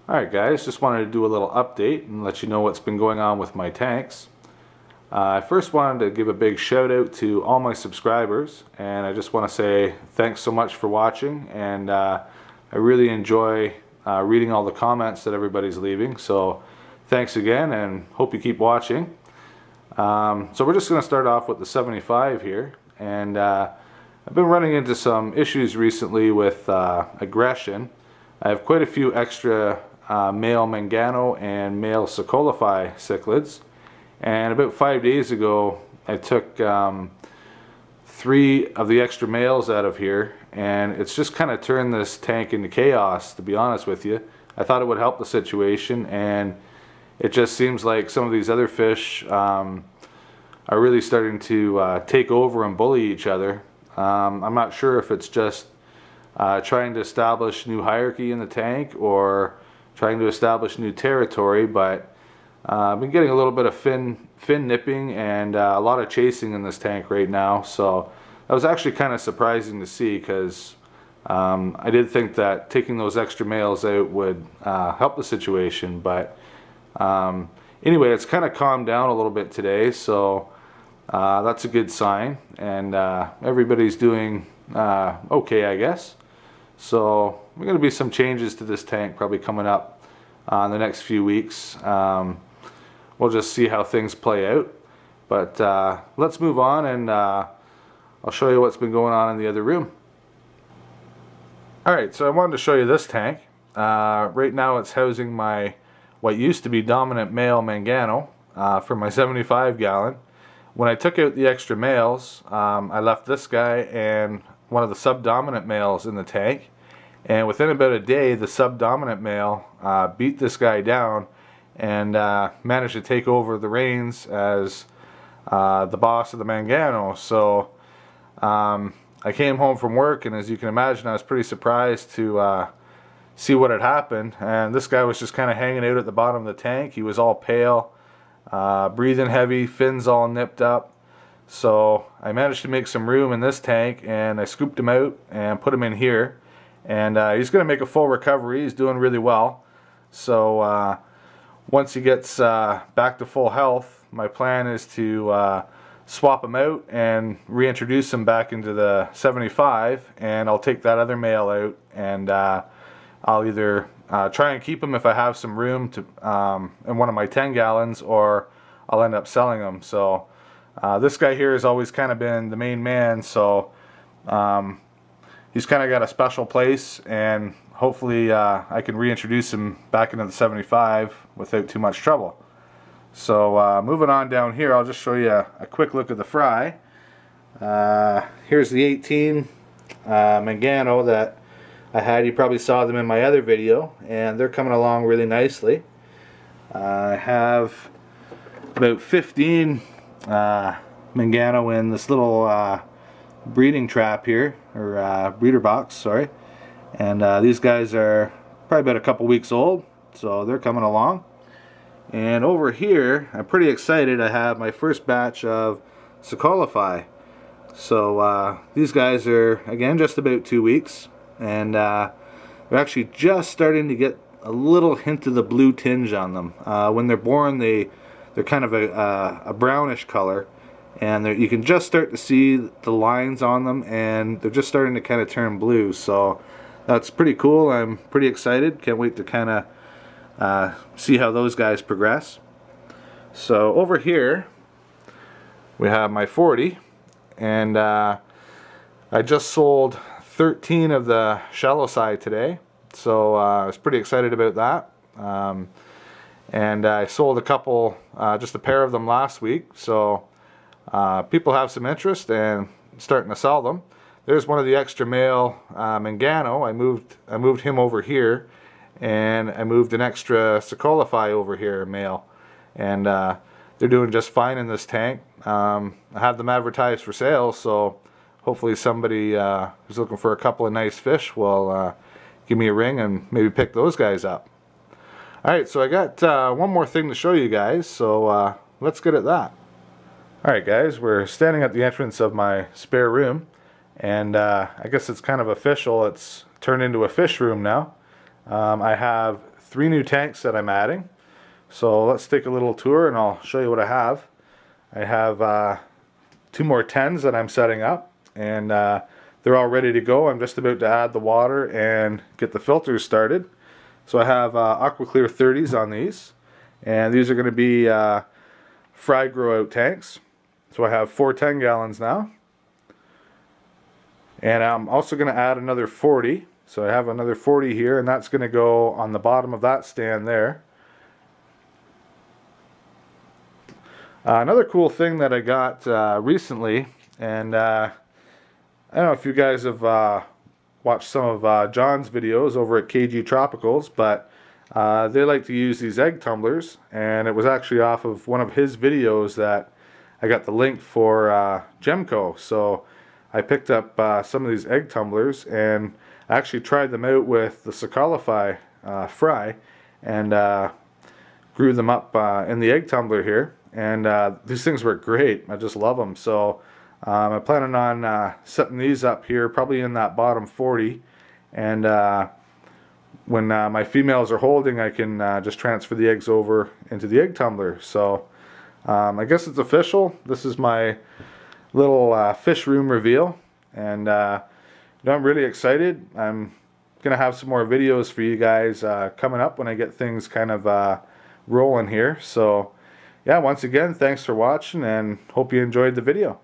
Alright guys, just wanted to do a little update and let you know what's been going on with my tanks. I first wanted to give a big shout out to all my subscribers, and I just want to say thanks so much for watching, and I really enjoy reading all the comments that everybody's leaving, so thanks again and hope you keep watching. So we're just going to start off with the 75 here, and I've been running into some issues recently with aggression. I have quite a few extra male Mangano and male Sokolify cichlids, and about 5 days ago I took 3 of the extra males out of here, and it's just kind of turned this tank into chaos, to be honest with you. I thought it would help the situation, and it just seems like some of these other fish are really starting to take over and bully each other. I'm not sure if it's just trying to establish new hierarchy in the tank or trying to establish new territory, but I've been getting a little bit of fin nipping and a lot of chasing in this tank right now, so that was actually kind of surprising to see, because I did think that taking those extra males out would help the situation, but anyway, it's kind of calmed down a little bit today, so that's a good sign, and everybody's doing okay, I guess. So we're going to be some changes to this tank probably coming up in the next few weeks. We'll just see how things play out, but let's move on, and I'll show you what's been going on in the other room. Alright, so I wanted to show you this tank. Right now it's housing my what used to be dominant male Mangano for my 75 gallon. When I took out the extra males, I left this guy and one of the subdominant males in the tank, and within about a day the subdominant male beat this guy down and managed to take over the reins as the boss of the Mangano. So I came home from work, and as you can imagine, I was pretty surprised to see what had happened, and this guy was just kind of hanging out at the bottom of the tank. He was all pale, breathing heavy, fins all nipped up. So I managed to make some room in this tank, and I scooped him out and put him in here, and he's going to make a full recovery. He's doing really well. So once he gets back to full health, my plan is to swap him out and reintroduce him back into the 75, and I'll take that other male out, and I'll either try and keep him if I have some room to in one of my 10 gallons, or I'll end up selling him. So this guy here has always kind of been the main man, so he's kind of got a special place, and hopefully I can reintroduce him back into the 75 without too much trouble. So moving on down here, I'll just show you a quick look at the fry. Here's the 18 Mangano that I had. You probably saw them in my other video, and they're coming along really nicely. I have about 15 Mangano in this little breeding trap here, or breeder box, sorry. And these guys are probably about a couple weeks old, so they're coming along. And over here, I'm pretty excited. I have my first batch of Sokolify. So these guys are, again, just about 2 weeks, and they're actually just starting to get a little hint of the blue tinge on them. When they're born, they're kind of a brownish color, and you can just start to see the lines on them, and they're just starting to kind of turn blue. So that's pretty cool. I'm pretty excited. Can't wait to kind of see how those guys progress. So over here we have my 40, and I just sold 13 of the shallow side today, so I was pretty excited about that. And I sold a couple, just a pair of them last week, so people have some interest and starting to sell them. There's one of the extra male Mangano. I moved him over here, and I moved an extra Sokolify over here, male, and they're doing just fine in this tank. I have them advertised for sale, so hopefully somebody who's looking for a couple of nice fish will give me a ring and maybe pick those guys up. Alright, so I got one more thing to show you guys, so let's get at that. Alright guys, we're standing at the entrance of my spare room, and I guess it's kind of official. It's turned into a fish room now. I have 3 new tanks that I'm adding. So let's take a little tour and I'll show you what I have. I have 2 more 10s that I'm setting up, and they're all ready to go. I'm just about to add the water and get the filters started. So I have AquaClear 30s on these, and these are going to be fry grow out tanks. So I have 4 10 gallons now, and I'm also going to add another 40. So I have another 40 here, and that's going to go on the bottom of that stand there. Another cool thing that I got recently, and I don't know if you guys have watched some of John's videos over at KG Tropicals, but they like to use these egg tumblers, and it was actually off of one of his videos that I got the link for Gemco. So I picked up some of these egg tumblers and actually tried them out with the Sakalify fry, and grew them up in the egg tumbler here. And these things work great. I just love them. So I'm planning on setting these up here, probably in that bottom 40. And when my females are holding, I can just transfer the eggs over into the egg tumbler. So I guess it's official. This is my little fish room reveal. And I'm really excited. I'm going to have some more videos for you guys coming up when I get things kind of rolling here. So yeah, once again, thanks for watching, and hope you enjoyed the video.